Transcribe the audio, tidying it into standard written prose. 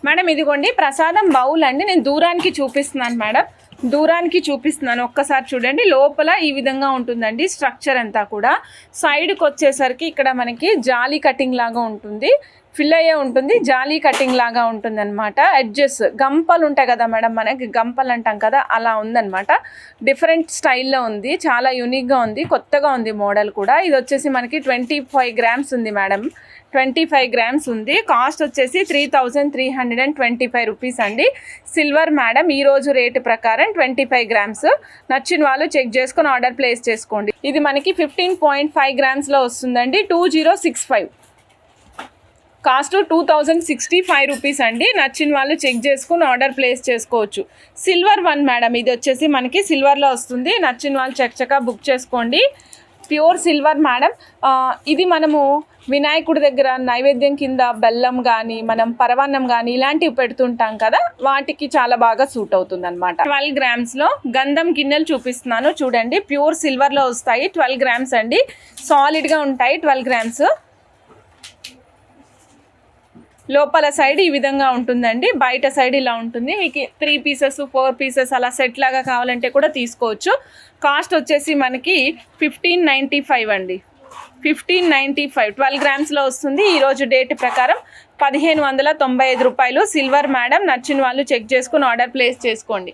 Madam ఇదిగోండి ప్రసాదం bowl అండి. నేను దూరానికి చూపిస్తున్నాను మేడం, దూరానికి చూపిస్తున్నాను. ఒక్కసారి చూడండి. లోపల ఈ విధంగా ఉంటుందండి స్ట్రక్చర్ అంతా కూడా. సైడ్కి వచ్చేసరికి ఇక్కడ మనకి జాలీ కటింగ్ లాగా ఉంటుంది, ఫిల్ అయ్యే ఉంటుంది, జాలీ కటింగ్ లాగా ఉంటుంది అనమాట. ఎడ్జెస్ గంపలు ఉంటాయి కదా మేడం, మనకి గంపలు అంటాం కదా, అలా ఉందన్నమాట. డిఫరెంట్ స్టైల్లో ఉంది, చాలా యూనిక్గా ఉంది, కొత్తగా ఉంది మోడల్ కూడా. ఇది వచ్చేసి మనకి 25 గ్రామ్స్ ఉంది మేడం, 25 గ్రామ్స్ ఉంది. కాస్ట్ వచ్చేసి 3325 రూపీస్ అండి. సిల్వర్ మేడం ఈరోజు రేటు ప్రకారం 25 గ్రామ్స్. నచ్చిన వాళ్ళు చెక్ చేసుకొని ఆర్డర్ ప్లేస్ చేసుకోండి. ఇది మనకి 15.5 గ్రామ్స్లో వస్తుందండి, 2065. కాస్ట్ 2065 రూపీస్ అండి. నచ్చిన వాళ్ళు చెక్ చేసుకుని ఆర్డర్ ప్లేస్ చేసుకోవచ్చు. సిల్వర్ వన్ మేడం, ఇది వచ్చేసి మనకి సిల్వర్లో వస్తుంది. నచ్చిన వాళ్ళు చక్కగా బుక్ చేసుకోండి. Pure silver madam. ఇది మనము వినాయకుడి దగ్గర నైవేద్యం కింద బెల్లం కానీ మనం పరవాన్నం కానీ ఇలాంటివి పెడుతుంటాం కదా, వాటికి చాలా బాగా సూట్ అవుతుంది అనమాట. 12 గ్రామ్స్లో గంధం గిన్నెలు చూపిస్తున్నాను చూడండి. ప్యూర్ సిల్వర్లో వస్తాయి. 12 గ్రామ్స్ అండి, సాలిడ్గా ఉంటాయి. 12 గ్రామ్స్. లోపల సైడ్ ఈ విధంగా ఉంటుందండి, బయట సైడ్ ఇలా ఉంటుంది. మీకు 3 పీసెస్ 4 పీసెస్ అలా సెట్ లాగా కావాలంటే కూడా తీసుకోవచ్చు. కాస్ట్ వచ్చేసి మనకి 1595 అండి, 1595. 12 గ్రామ్స్లో వస్తుంది. ఈరోజు డేట్ ప్రకారం 1595 రూపాయలు. Silver madam. నచ్చిన వాళ్ళు చెక్ చేసుకుని ఆర్డర్ ప్లేస్ చేసుకోండి.